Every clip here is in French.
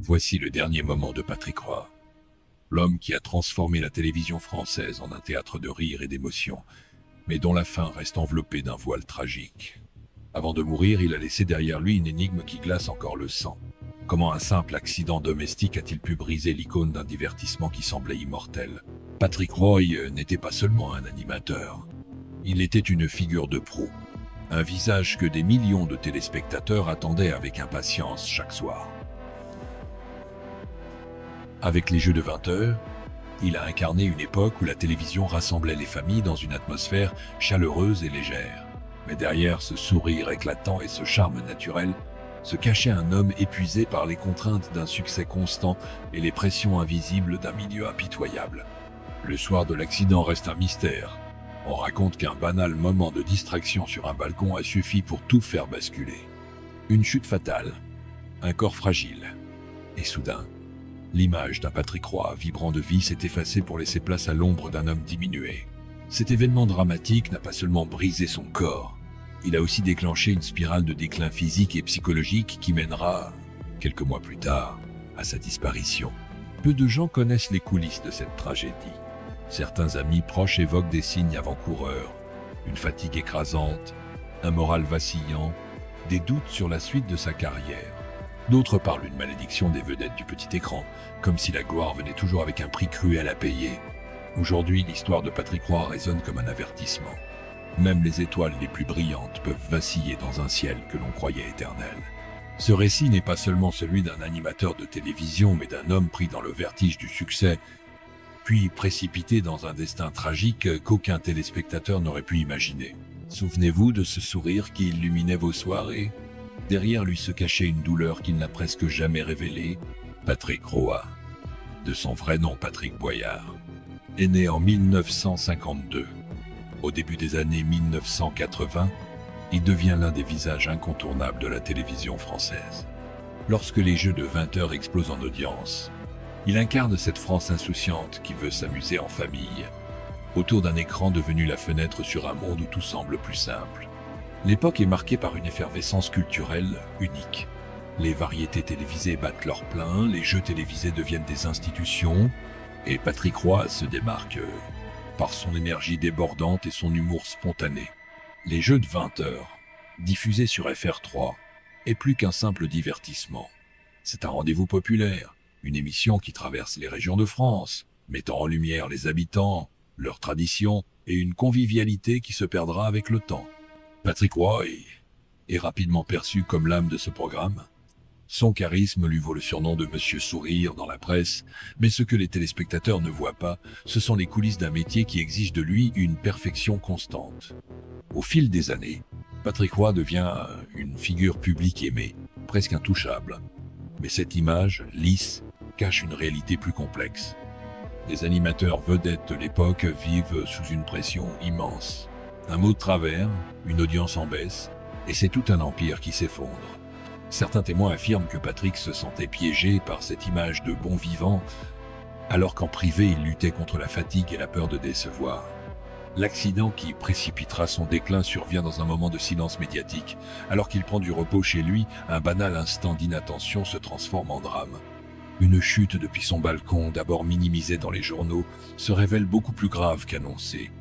Voici le dernier moment de Patrick Roy, l'homme qui a transformé la télévision française en un théâtre de rire et d'émotion, mais dont la fin reste enveloppée d'un voile tragique. Avant de mourir, il a laissé derrière lui une énigme qui glace encore le sang. Comment un simple accident domestique a-t-il pu briser l'icône d'un divertissement qui semblait immortel? Patrick Roy n'était pas seulement un animateur. Il était une figure de proue, un visage que des millions de téléspectateurs attendaient avec impatience chaque soir. Avec les Jeux de 20 heures, il a incarné une époque où la télévision rassemblait les familles dans une atmosphère chaleureuse et légère. Mais derrière ce sourire éclatant et ce charme naturel, se cachait un homme épuisé par les contraintes d'un succès constant et les pressions invisibles d'un milieu impitoyable. Le soir de l'accident reste un mystère. On raconte qu'un banal moment de distraction sur un balcon a suffi pour tout faire basculer. Une chute fatale, un corps fragile, et soudain, l'image d'un Patrick Roy vibrant de vie s'est effacée pour laisser place à l'ombre d'un homme diminué. Cet événement dramatique n'a pas seulement brisé son corps, il a aussi déclenché une spirale de déclin physique et psychologique qui mènera, quelques mois plus tard, à sa disparition. Peu de gens connaissent les coulisses de cette tragédie. Certains amis proches évoquent des signes avant-coureurs, une fatigue écrasante, un moral vacillant, des doutes sur la suite de sa carrière. D'autres parlent d'une malédiction des vedettes du petit écran, comme si la gloire venait toujours avec un prix cruel à payer. Aujourd'hui, l'histoire de Patrick Roy résonne comme un avertissement. Même les étoiles les plus brillantes peuvent vaciller dans un ciel que l'on croyait éternel. Ce récit n'est pas seulement celui d'un animateur de télévision, mais d'un homme pris dans le vertige du succès, puis précipité dans un destin tragique qu'aucun téléspectateur n'aurait pu imaginer. Souvenez-vous de ce sourire qui illuminait vos soirées? Derrière lui se cachait une douleur qu'il n'a presque jamais révélée. Patrick Roy, de son vrai nom Patrick Boyard, est né en 1952. Au début des années 1980, il devient l'un des visages incontournables de la télévision française. Lorsque les Jeux de 20 heures explosent en audience, il incarne cette France insouciante qui veut s'amuser en famille, autour d'un écran devenu la fenêtre sur un monde où tout semble plus simple. L'époque est marquée par une effervescence culturelle unique. Les variétés télévisées battent leur plein, les jeux télévisés deviennent des institutions, et Patrick Roy se démarque par son énergie débordante et son humour spontané. Les Jeux de 20 heures, diffusés sur FR3, est plus qu'un simple divertissement. C'est un rendez-vous populaire, une émission qui traverse les régions de France, mettant en lumière les habitants, leurs traditions et une convivialité qui se perdra avec le temps. Patrick Roy est rapidement perçu comme l'âme de ce programme. Son charisme lui vaut le surnom de Monsieur Sourire dans la presse, mais ce que les téléspectateurs ne voient pas, ce sont les coulisses d'un métier qui exige de lui une perfection constante. Au fil des années, Patrick Roy devient une figure publique aimée, presque intouchable. Mais cette image, lisse, cache une réalité plus complexe. Les animateurs vedettes de l'époque vivent sous une pression immense. Un mot de travers, une audience en baisse, et c'est tout un empire qui s'effondre. Certains témoins affirment que Patrick se sentait piégé par cette image de bon vivant, alors qu'en privé il luttait contre la fatigue et la peur de décevoir. L'accident qui précipitera son déclin survient dans un moment de silence médiatique. Alors qu'il prend du repos chez lui, un banal instant d'inattention se transforme en drame. Une chute depuis son balcon, d'abord minimisée dans les journaux, se révèle beaucoup plus grave qu'annoncée.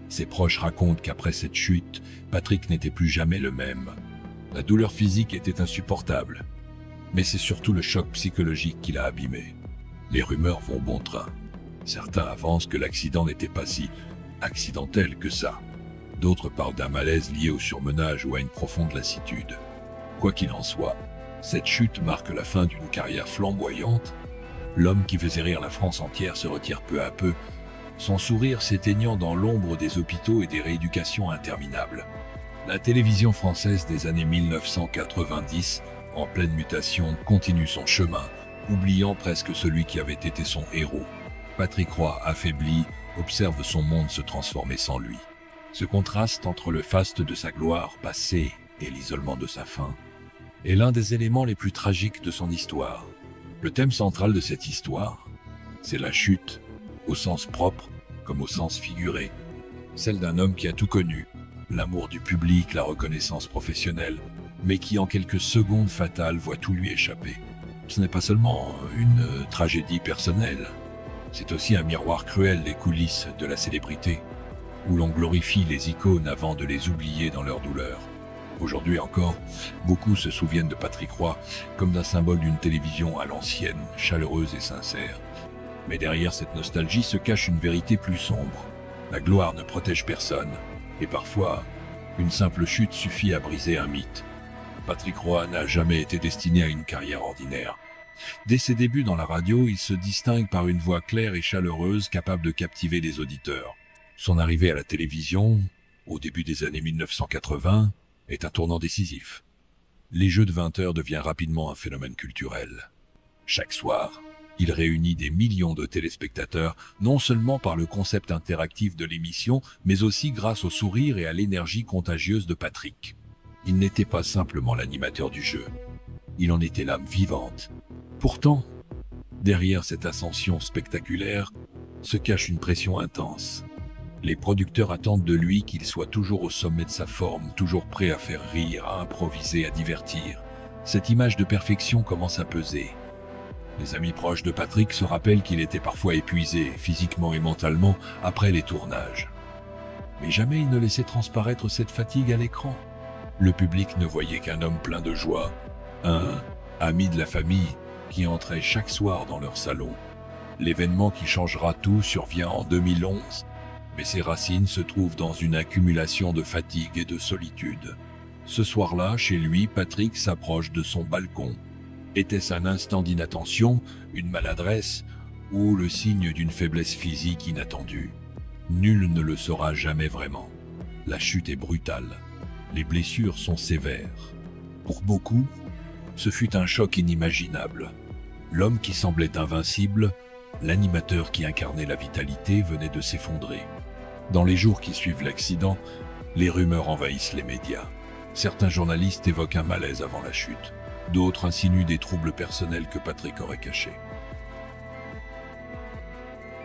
Ses proches racontent qu'après cette chute, Patrick n'était plus jamais le même. La douleur physique était insupportable, mais c'est surtout le choc psychologique qui l'a abîmé. Les rumeurs vont bon train. Certains avancent que l'accident n'était pas si accidentel que ça. D'autres parlent d'un malaise lié au surmenage ou à une profonde lassitude. Quoi qu'il en soit, cette chute marque la fin d'une carrière flamboyante. L'homme qui faisait rire la France entière se retire peu à peu, son sourire s'éteignant dans l'ombre des hôpitaux et des rééducations interminables. La télévision française des années 1990, en pleine mutation, continue son chemin, oubliant presque celui qui avait été son héros. Patrick Roy, affaibli, observe son monde se transformer sans lui. Ce contraste entre le faste de sa gloire passée et l'isolement de sa fin est l'un des éléments les plus tragiques de son histoire. Le thème central de cette histoire, c'est la chute, au sens propre comme au sens figuré. Celle d'un homme qui a tout connu, l'amour du public, la reconnaissance professionnelle, mais qui en quelques secondes fatales voit tout lui échapper. Ce n'est pas seulement une tragédie personnelle, c'est aussi un miroir cruel des coulisses de la célébrité, où l'on glorifie les icônes avant de les oublier dans leur douleur. Aujourd'hui encore, beaucoup se souviennent de Patrick Roy comme d'un symbole d'une télévision à l'ancienne, chaleureuse et sincère. Mais derrière cette nostalgie se cache une vérité plus sombre. La gloire ne protège personne, et parfois, une simple chute suffit à briser un mythe. Patrick Roy n'a jamais été destiné à une carrière ordinaire. Dès ses débuts dans la radio, il se distingue par une voix claire et chaleureuse capable de captiver les auditeurs. Son arrivée à la télévision, au début des années 1980, est un tournant décisif. Les jeux de 20 heures devient rapidement un phénomène culturel. Chaque soir, il réunit des millions de téléspectateurs, non seulement par le concept interactif de l'émission, mais aussi grâce au sourire et à l'énergie contagieuse de Patrick. Il n'était pas simplement l'animateur du jeu, il en était l'âme vivante. Pourtant, derrière cette ascension spectaculaire, se cache une pression intense. Les producteurs attendent de lui qu'il soit toujours au sommet de sa forme, toujours prêt à faire rire, à improviser, à divertir. Cette image de perfection commence à peser. Les amis proches de Patrick se rappellent qu'il était parfois épuisé, physiquement et mentalement, après les tournages. Mais jamais il ne laissait transparaître cette fatigue à l'écran. Le public ne voyait qu'un homme plein de joie, un ami de la famille qui entrait chaque soir dans leur salon. L'événement qui changera tout survient en 2011, mais ses racines se trouvent dans une accumulation de fatigue et de solitude. Ce soir-là, chez lui, Patrick s'approche de son balcon. Était-ce un instant d'inattention, une maladresse, ou le signe d'une faiblesse physique inattendue? Nul ne le saura jamais vraiment. La chute est brutale. Les blessures sont sévères. Pour beaucoup, ce fut un choc inimaginable. L'homme qui semblait invincible, l'animateur qui incarnait la vitalité, venait de s'effondrer. Dans les jours qui suivent l'accident, les rumeurs envahissent les médias. Certains journalistes évoquent un malaise avant la chute. D'autres insinuent des troubles personnels que Patrick aurait cachés.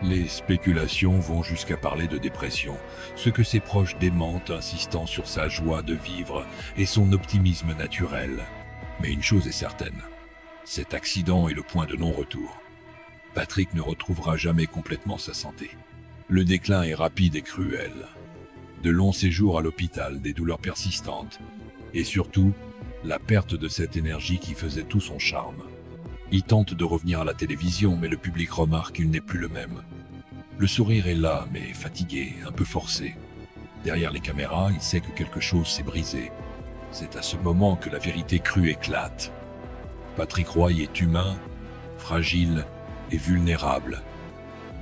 Les spéculations vont jusqu'à parler de dépression, ce que ses proches démentent, insistant sur sa joie de vivre et son optimisme naturel. Mais une chose est certaine, cet accident est le point de non-retour. Patrick ne retrouvera jamais complètement sa santé. Le déclin est rapide et cruel. De longs séjours à l'hôpital, des douleurs persistantes, et surtout, la perte de cette énergie qui faisait tout son charme. Il tente de revenir à la télévision, mais le public remarque qu'il n'est plus le même. Le sourire est là, mais fatigué, un peu forcé. Derrière les caméras, il sait que quelque chose s'est brisé. C'est à ce moment que la vérité crue éclate. Patrick Roy est humain, fragile et vulnérable.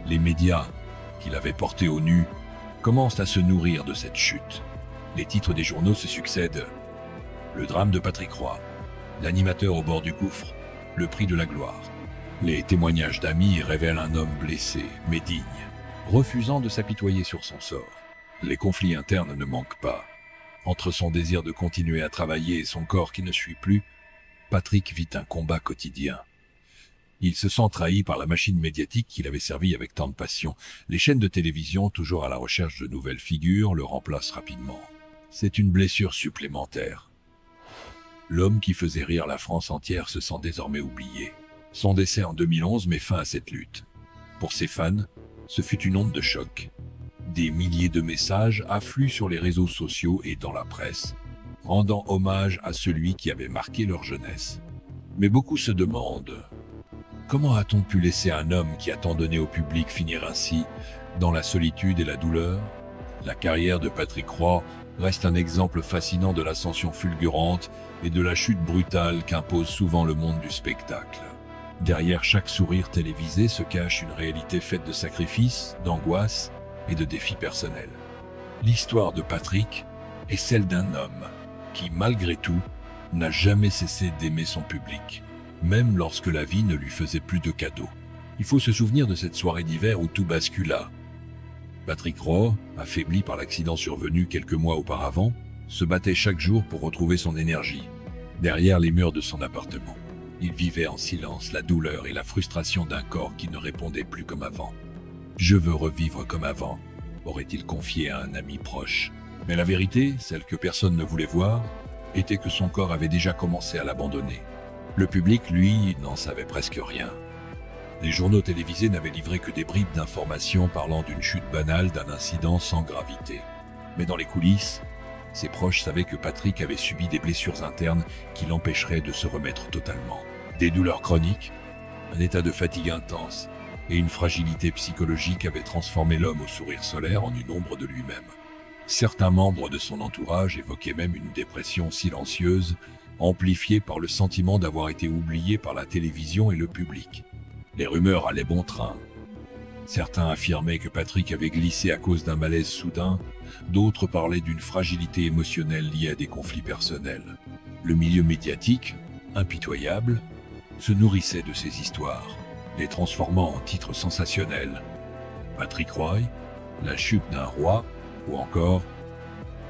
Les médias, qu'il avait portés au nu, commencent à se nourrir de cette chute. Les titres des journaux se succèdent. Le drame de Patrick Roy, l'animateur au bord du gouffre, le prix de la gloire. Les témoignages d'amis révèlent un homme blessé, mais digne, refusant de s'apitoyer sur son sort. Les conflits internes ne manquent pas. Entre son désir de continuer à travailler et son corps qui ne suit plus, Patrick vit un combat quotidien. Il se sent trahi par la machine médiatique qu'il avait servie avec tant de passion. Les chaînes de télévision, toujours à la recherche de nouvelles figures, le remplacent rapidement. C'est une blessure supplémentaire. L'homme qui faisait rire la France entière se sent désormais oublié. Son décès en 2011 met fin à cette lutte. Pour ses fans, ce fut une onde de choc. Des milliers de messages affluent sur les réseaux sociaux et dans la presse, rendant hommage à celui qui avait marqué leur jeunesse. Mais beaucoup se demandent, comment a-t-on pu laisser un homme qui a tant donné au public finir ainsi, dans la solitude et la douleur? La carrière de Patrick Roy reste un exemple fascinant de l'ascension fulgurante et de la chute brutale qu'impose souvent le monde du spectacle. Derrière chaque sourire télévisé se cache une réalité faite de sacrifices, d'angoisse et de défis personnels. L'histoire de Patrick est celle d'un homme qui, malgré tout, n'a jamais cessé d'aimer son public, même lorsque la vie ne lui faisait plus de cadeaux. Il faut se souvenir de cette soirée d'hiver où tout bascula. Patrick Roy, affaibli par l'accident survenu quelques mois auparavant, se battait chaque jour pour retrouver son énergie, derrière les murs de son appartement. Il vivait en silence la douleur et la frustration d'un corps qui ne répondait plus comme avant. « Je veux revivre comme avant », aurait-il confié à un ami proche. Mais la vérité, celle que personne ne voulait voir, était que son corps avait déjà commencé à l'abandonner. Le public, lui, n'en savait presque rien. Les journaux télévisés n'avaient livré que des bribes d'informations parlant d'une chute banale, d'un incident sans gravité. Mais dans les coulisses, ses proches savaient que Patrick avait subi des blessures internes qui l'empêcheraient de se remettre totalement. Des douleurs chroniques, un état de fatigue intense et une fragilité psychologique avaient transformé l'homme au sourire solaire en une ombre de lui-même. Certains membres de son entourage évoquaient même une dépression silencieuse, amplifiée par le sentiment d'avoir été oublié par la télévision et le public. Les rumeurs allaient bon train. Certains affirmaient que Patrick avait glissé à cause d'un malaise soudain, d'autres parlaient d'une fragilité émotionnelle liée à des conflits personnels. Le milieu médiatique, impitoyable, se nourrissait de ces histoires, les transformant en titres sensationnels. Patrick Roy, la chute d'un roi, ou encore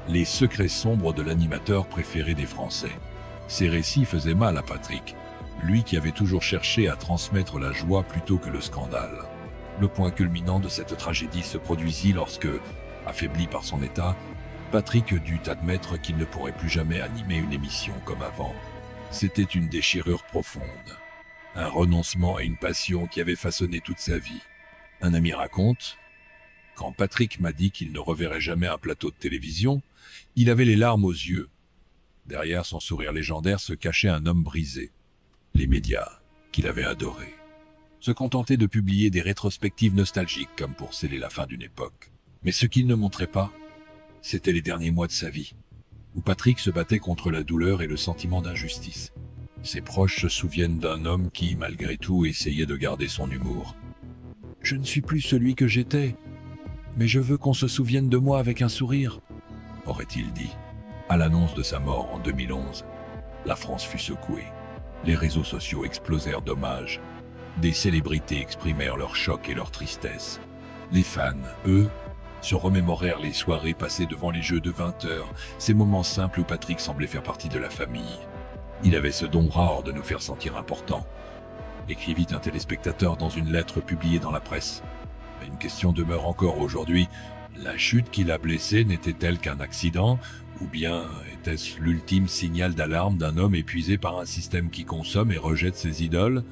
les secrets sombres de l'animateur préféré des Français. Ces récits faisaient mal à Patrick, lui qui avait toujours cherché à transmettre la joie plutôt que le scandale. Le point culminant de cette tragédie se produisit lorsque, affaibli par son état, Patrick dut admettre qu'il ne pourrait plus jamais animer une émission comme avant. C'était une déchirure profonde, un renoncement à une passion qui avait façonné toute sa vie. Un ami raconte: quand Patrick m'a dit qu'il ne reverrait jamais un plateau de télévision, il avait les larmes aux yeux. Derrière son sourire légendaire se cachait un homme brisé. Les médias, qu'il avait adorés, se contentaient de publier des rétrospectives nostalgiques comme pour sceller la fin d'une époque. Mais ce qu'ils ne montraient pas, c'était les derniers mois de sa vie, où Patrick se battait contre la douleur et le sentiment d'injustice. Ses proches se souviennent d'un homme qui, malgré tout, essayait de garder son humour. « Je ne suis plus celui que j'étais, mais je veux qu'on se souvienne de moi avec un sourire », aurait-il dit. À l'annonce de sa mort en 2011, la France fut secouée. Les réseaux sociaux explosèrent d'hommages. Des célébrités exprimèrent leur choc et leur tristesse. Les fans, eux, se remémorèrent les soirées passées devant les jeux de 20 heures, ces moments simples où Patrick semblait faire partie de la famille. Il avait ce don rare de nous faire sentir importants, écrivit un téléspectateur dans une lettre publiée dans la presse. Une question demeure encore aujourd'hui. La chute qui l'a blessé n'était-elle qu'un accident, ou bien était-ce l'ultime signal d'alarme d'un homme épuisé par un système qui consomme et rejette ses idoles?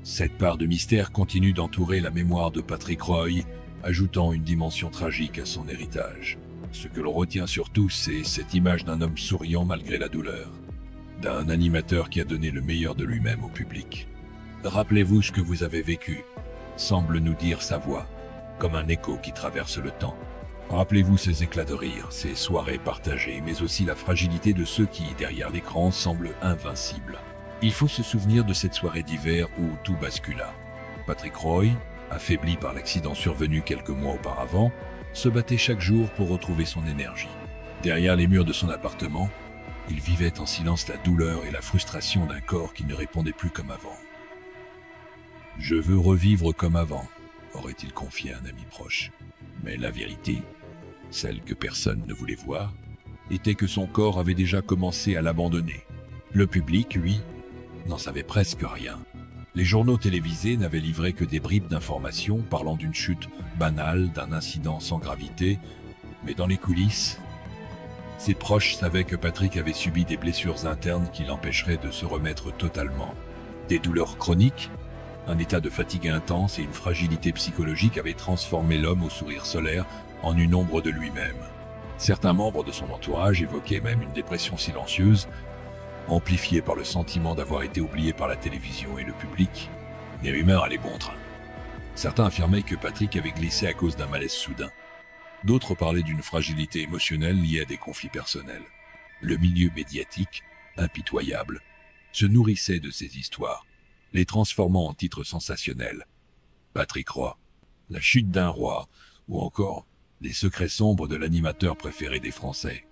Cette part de mystère continue d'entourer la mémoire de Patrick Roy, ajoutant une dimension tragique à son héritage. Ce que l'on retient surtout, c'est cette image d'un homme souriant malgré la douleur, d'un animateur qui a donné le meilleur de lui-même au public. Rappelez-vous ce que vous avez vécu, semble nous dire sa voix, comme un écho qui traverse le temps. Rappelez-vous ces éclats de rire, ces soirées partagées, mais aussi la fragilité de ceux qui, derrière l'écran, semblent invincibles. Il faut se souvenir de cette soirée d'hiver où tout bascula. Patrick Roy, affaibli par l'accident survenu quelques mois auparavant, se battait chaque jour pour retrouver son énergie. Derrière les murs de son appartement, il vivait en silence la douleur et la frustration d'un corps qui ne répondait plus comme avant. « Je veux revivre comme avant », aurait-il confié à un ami proche. Mais la vérité, celle que personne ne voulait voir, était que son corps avait déjà commencé à l'abandonner. Le public, lui, n'en savait presque rien. Les journaux télévisés n'avaient livré que des bribes d'informations parlant d'une chute banale, d'un incident sans gravité, mais dans les coulisses, ses proches savaient que Patrick avait subi des blessures internes qui l'empêcheraient de se remettre totalement. Des douleurs chroniques, un état de fatigue intense et une fragilité psychologique avaient transformé l'homme au sourire solaire en une ombre de lui-même. Certains membres de son entourage évoquaient même une dépression silencieuse, amplifiée par le sentiment d'avoir été oublié par la télévision et le public. Les rumeurs allaient bon train. Certains affirmaient que Patrick avait glissé à cause d'un malaise soudain. D'autres parlaient d'une fragilité émotionnelle liée à des conflits personnels. Le milieu médiatique, impitoyable, se nourrissait de ces histoires, les transformant en titres sensationnels. Patrick Roy, la chute d'un roi, ou encore les secrets sombres de l'animateur préféré des Français.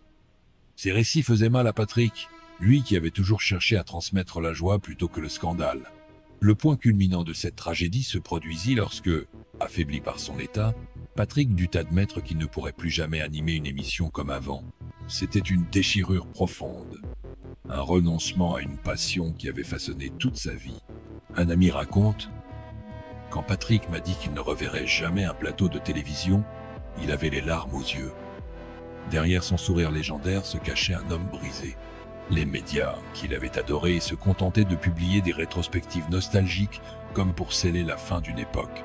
Ces récits faisaient mal à Patrick, lui qui avait toujours cherché à transmettre la joie plutôt que le scandale. Le point culminant de cette tragédie se produisit lorsque, affaibli par son état, Patrick dut admettre qu'il ne pourrait plus jamais animer une émission comme avant. C'était une déchirure profonde, un renoncement à une passion qui avait façonné toute sa vie. Un ami raconte: quand Patrick m'a dit qu'il ne reverrait jamais un plateau de télévision, il avait les larmes aux yeux. Derrière son sourire légendaire se cachait un homme brisé. Les médias, qu'il avait adorés, se contentaient de publier des rétrospectives nostalgiques comme pour sceller la fin d'une époque.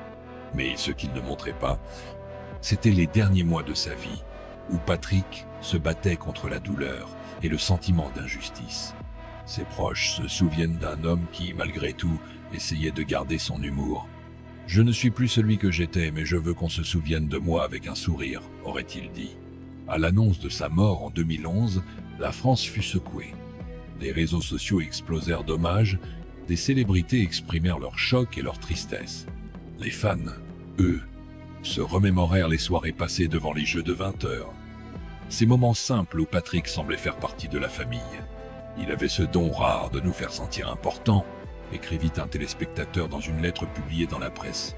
Mais ce qu'ils ne montraient pas, c'était les derniers mois de sa vie, où Patrick se battait contre la douleur et le sentiment d'injustice. Ses proches se souviennent d'un homme qui, malgré tout, essayait de garder son humour. « Je ne suis plus celui que j'étais, mais je veux qu'on se souvienne de moi avec un sourire », aurait-il dit. À l'annonce de sa mort en 2011, la France fut secouée. Les réseaux sociaux explosèrent d'hommages, des célébrités exprimèrent leur choc et leur tristesse. Les fans, eux, se remémorèrent les soirées passées devant les jeux de 20 heures. Ces moments simples où Patrick semblait faire partie de la famille. Il avait ce don rare de nous faire sentir importants, écrivit un téléspectateur dans une lettre publiée dans la presse.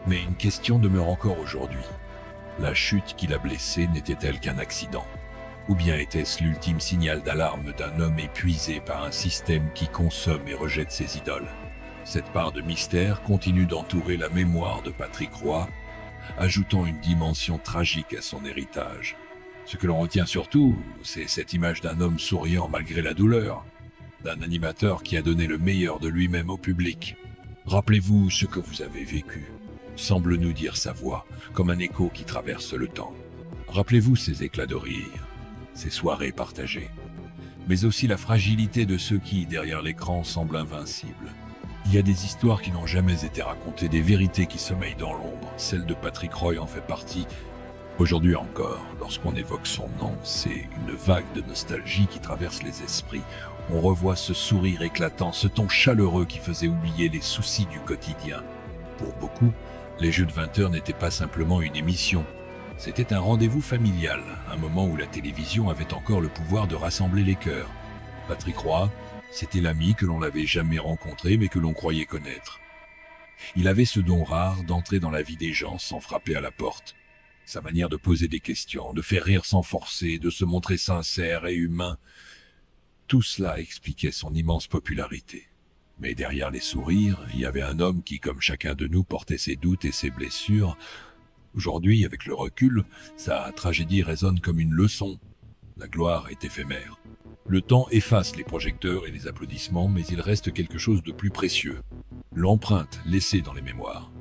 Mais une question demeure encore aujourd'hui. La chute qui l'a blessé n'était-elle qu'un accident? Ou bien était-ce l'ultime signal d'alarme d'un homme épuisé par un système qui consomme et rejette ses idoles? Cette part de mystère continue d'entourer la mémoire de Patrick Roy, ajoutant une dimension tragique à son héritage. Ce que l'on retient surtout, c'est cette image d'un homme souriant malgré la douleur, d'un animateur qui a donné le meilleur de lui-même au public. Rappelez-vous ce que vous avez vécu, semble nous dire sa voix, comme un écho qui traverse le temps. Rappelez-vous ces éclats de rire, ces soirées partagées, mais aussi la fragilité de ceux qui, derrière l'écran, semblent invincibles. Il y a des histoires qui n'ont jamais été racontées, des vérités qui sommeillent dans l'ombre. Celle de Patrick Roy en fait partie. Aujourd'hui encore, lorsqu'on évoque son nom, c'est une vague de nostalgie qui traverse les esprits. On revoit ce sourire éclatant, ce ton chaleureux qui faisait oublier les soucis du quotidien. Pour beaucoup, les Jeux de 20 heures n'étaient pas simplement une émission. C'était un rendez-vous familial, un moment où la télévision avait encore le pouvoir de rassembler les cœurs. Patrick Roy, c'était l'ami que l'on n'avait jamais rencontré mais que l'on croyait connaître. Il avait ce don rare d'entrer dans la vie des gens sans frapper à la porte. Sa manière de poser des questions, de faire rire sans forcer, de se montrer sincère et humain, tout cela expliquait son immense popularité. Mais derrière les sourires, il y avait un homme qui, comme chacun de nous, portait ses doutes et ses blessures. Aujourd'hui, avec le recul, sa tragédie résonne comme une leçon. La gloire est éphémère. Le temps efface les projecteurs et les applaudissements, mais il reste quelque chose de plus précieux. L'empreinte laissée dans les mémoires.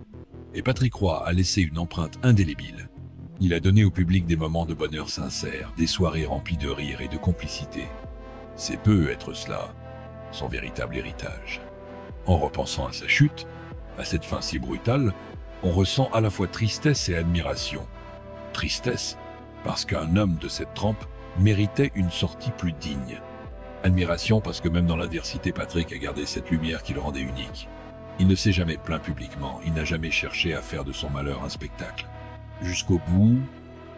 Et Patrick Roy a laissé une empreinte indélébile. Il a donné au public des moments de bonheur sincère, des soirées remplies de rire et de complicité. C'est peu être cela, son véritable héritage. En repensant à sa chute, à cette fin si brutale, on ressent à la fois tristesse et admiration. Tristesse, parce qu'un homme de cette trempe méritait une sortie plus digne. Admiration, parce que même dans l'adversité, Patrick a gardé cette lumière qui le rendait unique. Il ne s'est jamais plaint publiquement, il n'a jamais cherché à faire de son malheur un spectacle. Jusqu'au bout,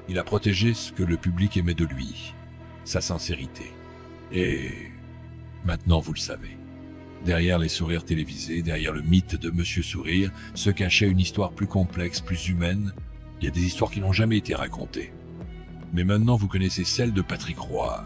il a protégé ce que le public aimait de lui, sa sincérité. Et maintenant, vous le savez. Derrière les sourires télévisés, derrière le mythe de Monsieur Sourire, se cachait une histoire plus complexe, plus humaine. Il y a des histoires qui n'ont jamais été racontées. Mais maintenant, vous connaissez celle de Patrick Roy.